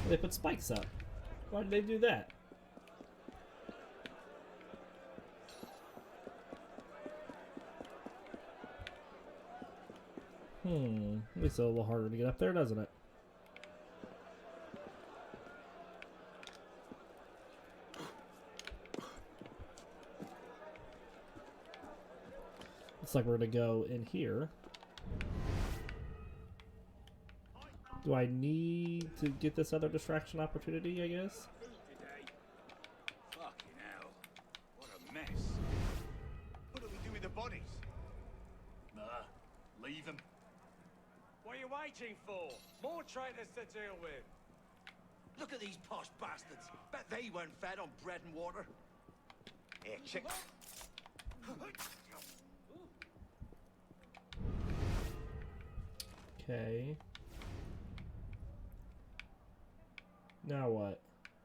They put spikes up. Why did they do that? Makes it a little harder to get up there, doesn't it? Looks like we're gonna go in here. Do I need to get this other distraction opportunity, I guess? Fucking hell. What a mess. What do we do with the bodies? Leave them. What are you waiting for? More traitors to deal with. Look at these posh bastards. Bet they weren't fed on bread and water. Here, check. Okay. Now what?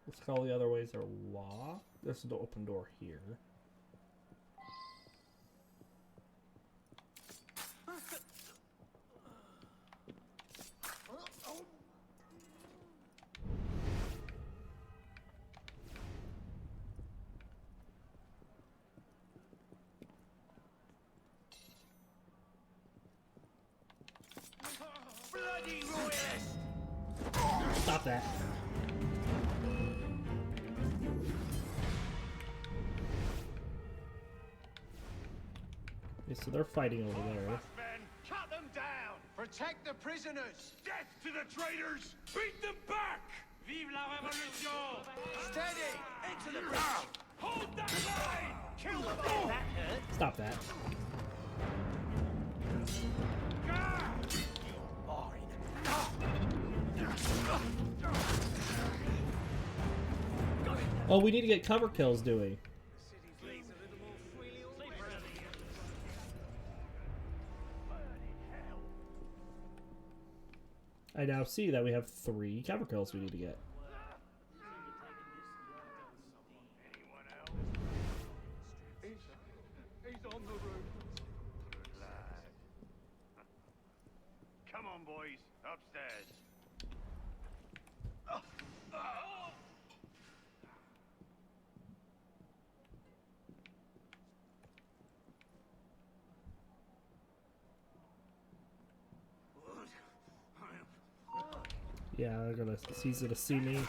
Looks like all the other ways are locked. There's an open door here. Bloody royalist! Stop that. Okay, so they're fighting over there. Cut them down! Protect the prisoners! Death to the traitors! Beat them back! Vive la Revolution! Steady! Into the bridge! Hold that line! Kill them all! That hurt. Stop that. Oh, we need to get cover kills doing. I now see that we have 3 cover kills we need to get. He's on the roof. Come on, boys. Upstairs. Yeah, they're gonna. It's easy to see me.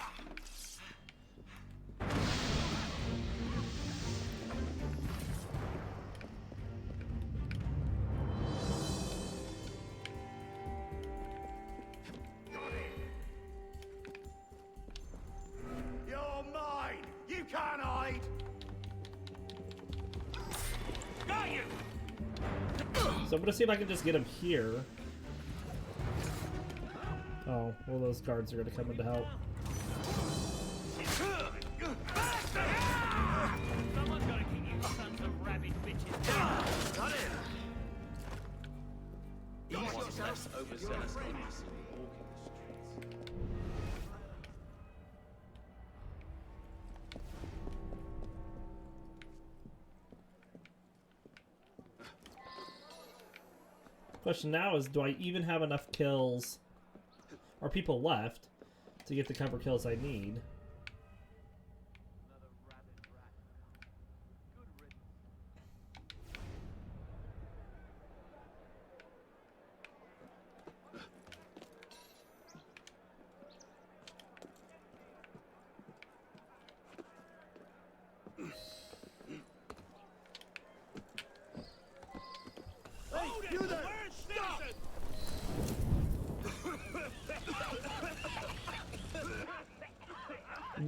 You're mine. You can't hide. Got you. So I'm gonna see if I can just get him here. Oh, well, those guards are gonna come in to help. Someone's gotta keep you sons of rabid bitches down. Got it. He's less overzealous than us walking the streets. Question now is, do I even have enough kills or people left to get the cover kills I need? Hey, you there! Stop!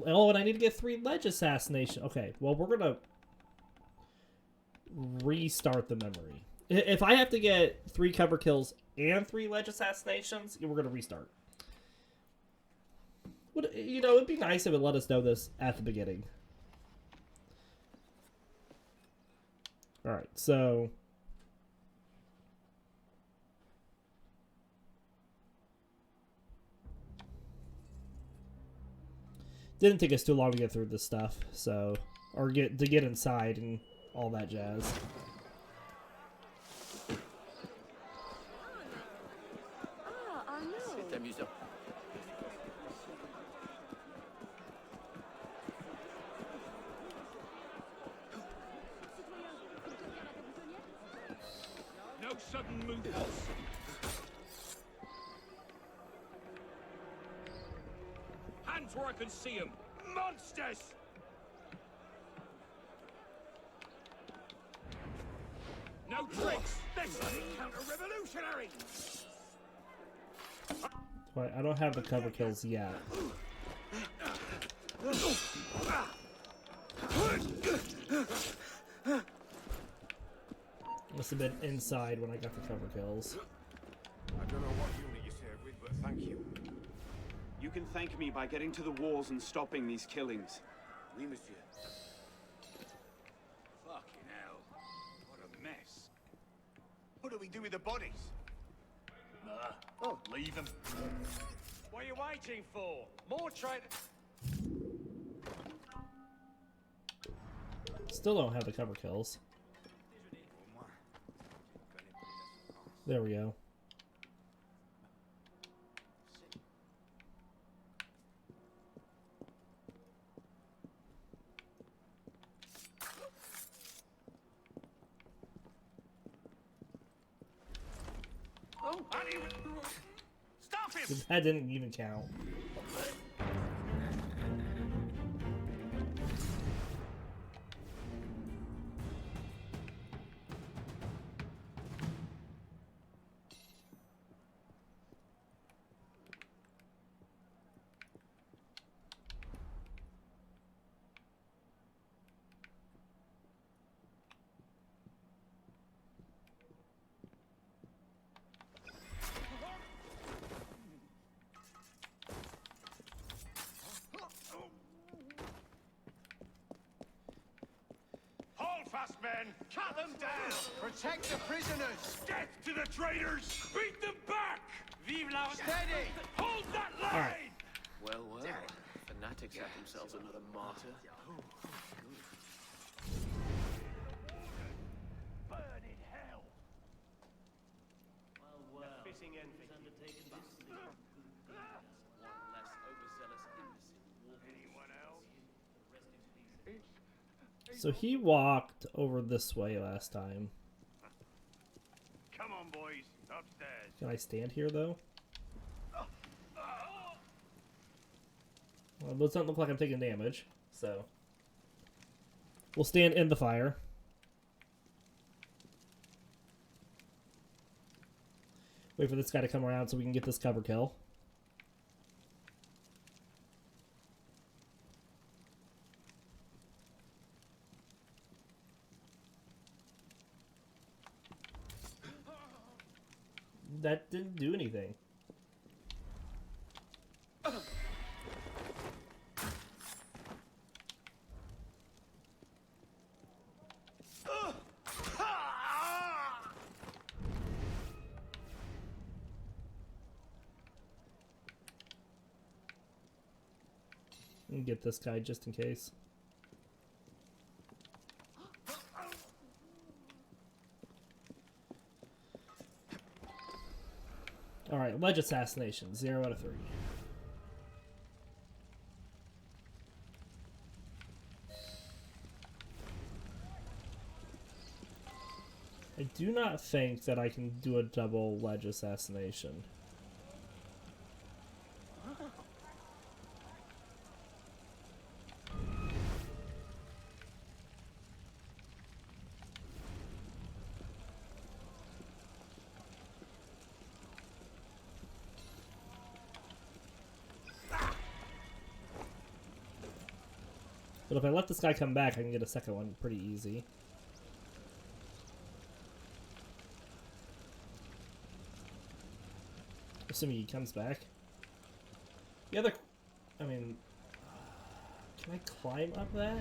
Oh, and I need to get 3 ledge assassination. Okay, well, we're gonna restart the memory. If I have to get 3 cover kills and 3 ledge assassinations, we're gonna restart. Would, you know, it'd be nice if it let us know this at the beginning. Alright, so didn't take us too long to get through this stuff, so or get inside and all that jazz. C'est amusant. No sudden movements. Hands where I can see them. Monsters! No tricks! This is counter-revolutionary! But I don't have the cover kills yet. Must have been inside when I got the cover kills. I don't know what unit you serve with, but thank you. You can thank me by getting to the walls and stopping these killings. Oui, monsieur. Fucking hell. What a mess. What do we do with the bodies? Oh, leave them. What are you waiting for? More traitors. Still don't have the cover kills. There we go. Oh, stop him! That didn't even count. us, men! Cut them down! Protect the prisoners! Death to the traitors! Beat them back! Vive la... Steady! Hold that line! All right. Well, well. Fanatics have themselves another martyr. Burn in hell! Well, the fitting end is undertaken by one less overzealous imbecile. Anyone else? So he walked over this way last time. Come on, boys. Upstairs. Can I stand here, though? Well, it doesn't look like I'm taking damage, so... We'll stand in the fire. Wait for this guy to come around so we can get this cover kill. That didn't do anything. And get this guy just in case. Alright, ledge assassination, 0 out of 3. I do not think that I can do a double ledge assassination. But if I let this guy come back, I can get a second one pretty easy. Assuming he comes back. The other... I mean... Can I climb up that?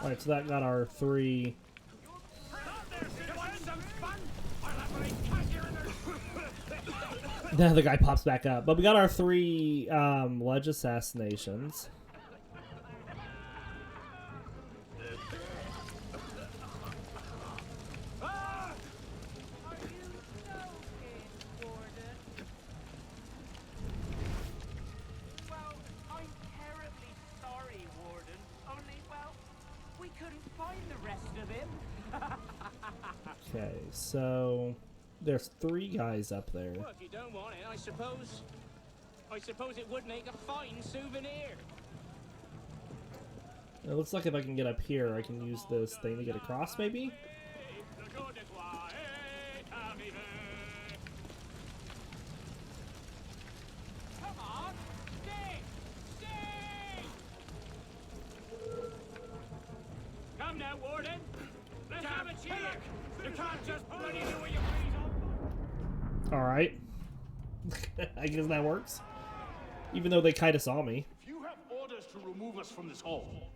Alright, so that got our 3... Now the guy pops back up. But we got our 3 ledge assassinations. Okay, so there's 3 guys up there. Well, if you don't want it, I suppose it would make a fine souvenir. It looks like if I can get up here, I can use this thing to get across, maybe? Come on, stay! Come now, Warden. Let's have a cheer. You can't just bloody do what you please. Alright. I guess that works. Even though they kind of saw me. If you have orders to remove us from this hall,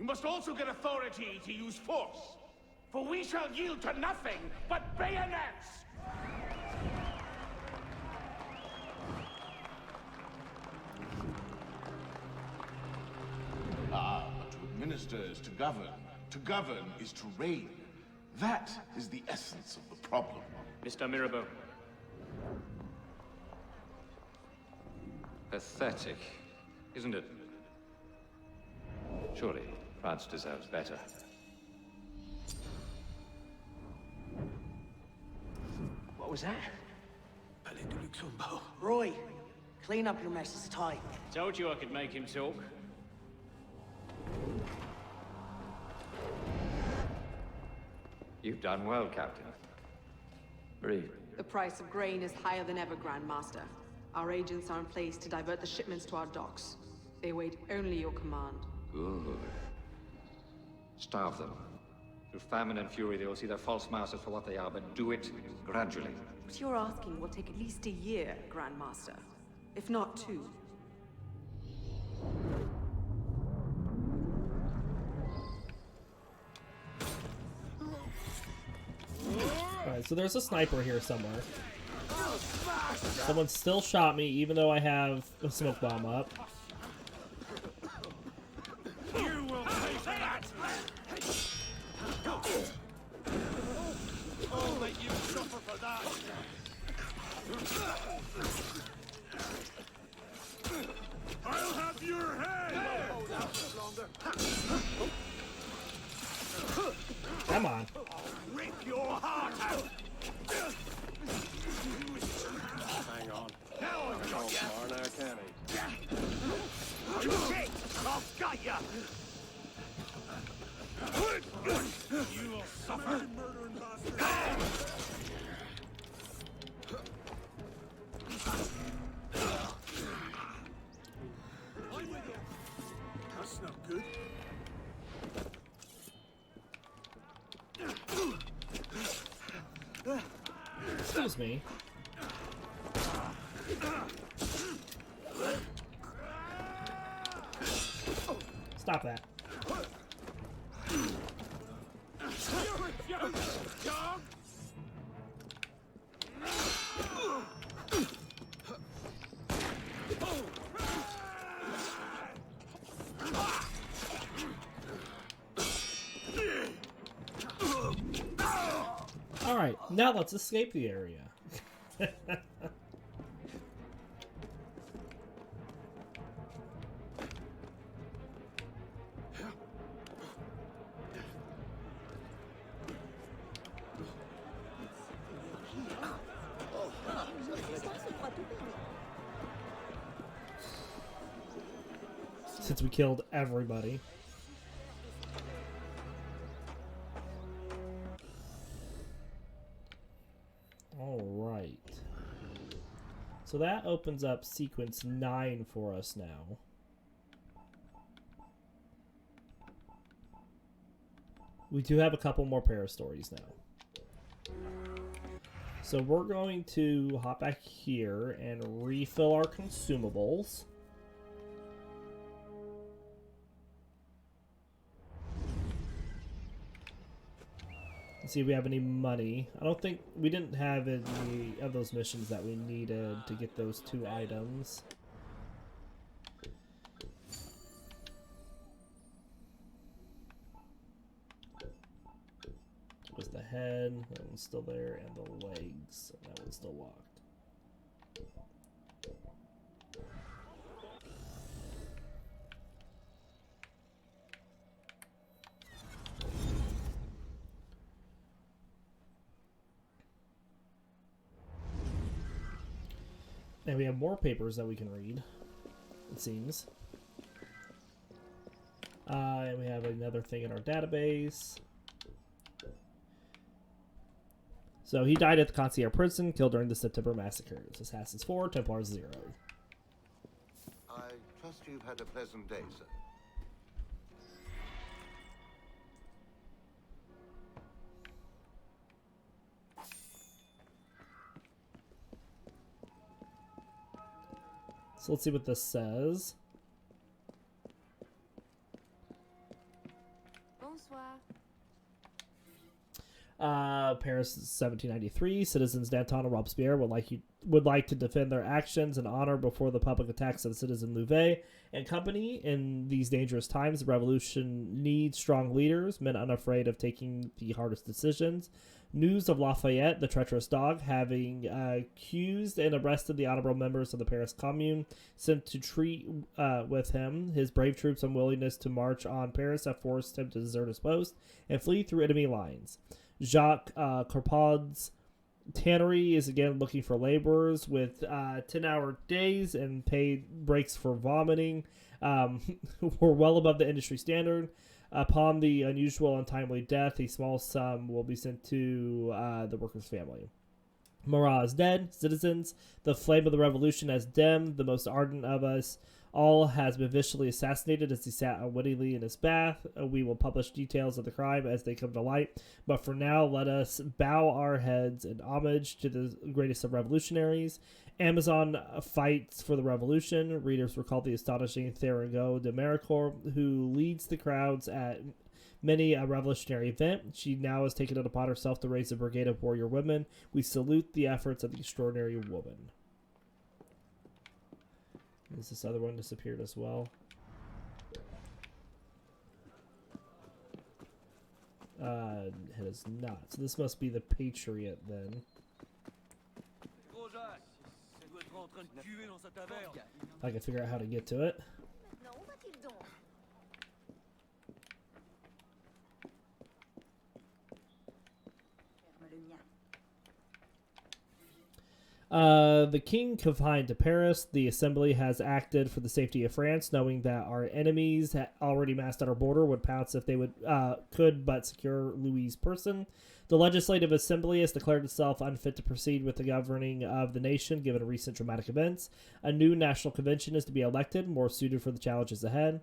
you must also get authority to use force. For we shall yield to nothing but bayonets! Ah, but to administer is to govern. To govern is to reign. That is the essence of the problem. Mr. Mirabeau. Pathetic, isn't it? Surely France deserves better. What was that? Roy, clean up your mess. It's time. Told you I could make him talk. You've done well, Captain. Read. The price of grain is higher than ever, Grand Master. Our agents are in place to divert the shipments to our docks. They await only your command. Good. Starve them. Through famine and fury, they will see their false masters for what they are, but do it gradually. What you're asking will take at least a year, Grand Master. If not 2. Alright, so there's a sniper here somewhere. Someone still shot me, even though I have a smoke bomb up. You will pay for that! I'll let you suffer for that! I'll have your head! Hold out longer. Come on. I'll rip your heart out! Hang on. Now I've got ya! Far now, can he? Shit! I've got ya! You will suffer! Murdering bastard! That's not good. Excuse me. Stop that. Alright, now let's escape the area. Since we killed everybody. Alright. So that opens up sequence 9 for us now. We do have a couple more Paris stories now. So we're going to hop back here and refill our consumables. See if we have any money. I don't think we didn't have any of those missions that we needed to get those 2 items. It was the head, that one's still there, and the legs, and that one's still locked. And we have more papers that we can read, it seems. And we have another thing in our database. So he died at the Concierge prison, killed during the September massacres. Assassins 4, Templars 0. I trust you've had a pleasant day, sir. So let's see what this says. Bonsoir. Paris 1793. Citizens Danton and Robespierre would like to defend their actions and honor before the public attacks of citizen Louvet and company. In these dangerous times, the revolution needs strong leaders, men unafraid of taking the hardest decisions. News of Lafayette, the treacherous dog, having accused and arrested the honorable members of the Paris Commune, sent to treat with him. His brave troops' unwillingness to march on Paris have forced him to desert his post and flee through enemy lines. Jacques Carpaud's tannery is again looking for laborers with 10-hour days and paid breaks for vomiting. We're well above the industry standard. Upon the unusual untimely death, a small sum will be sent to the worker's family. Marat is dead. Citizens, the flame of the revolution has dimmed. The most ardent of us all has been viciously assassinated as he sat unwittingly in his bath. We will publish details of the crime as they come to light. But for now, let us bow our heads in homage to the greatest of revolutionaries. Amazon fights for the revolution. Readers recall the astonishing Theringot de Maricourt, who leads the crowds at many a revolutionary event. She now has taken it upon herself to raise a brigade of warrior women. We salute the efforts of the extraordinary woman. Is this other one disappeared as well? It is not. So this must be the Patriot then. I can figure out how to get to it. The king confined to Paris. The assembly has acted for the safety of France, knowing that our enemies already massed at our border would pounce if they could but secure Louis' person. The Legislative Assembly has declared itself unfit to proceed with the governing of the nation, given recent dramatic events. A new national convention is to be elected, more suited for the challenges ahead.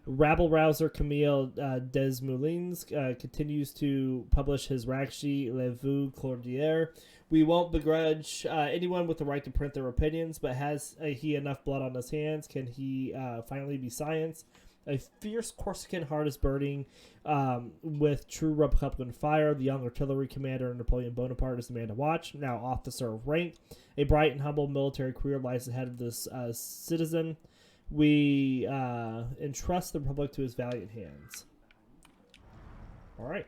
Rabble-rouser Camille Desmoulins continues to publish his rag sheet, Le Vue Cordier. We won't begrudge anyone with the right to print their opinions, but has he enough blood on his hands? Can he finally be science? A fierce Corsican heart is burning with true Republican fire. The young artillery commander Napoleon Bonaparte is the man to watch, now officer of rank. A bright and humble military career lies ahead of this citizen. We entrust the Republic to his valiant hands. All right.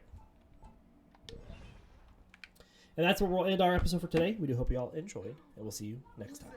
And that's where we'll end our episode for today. We do hope you all enjoyed, and we'll see you next time.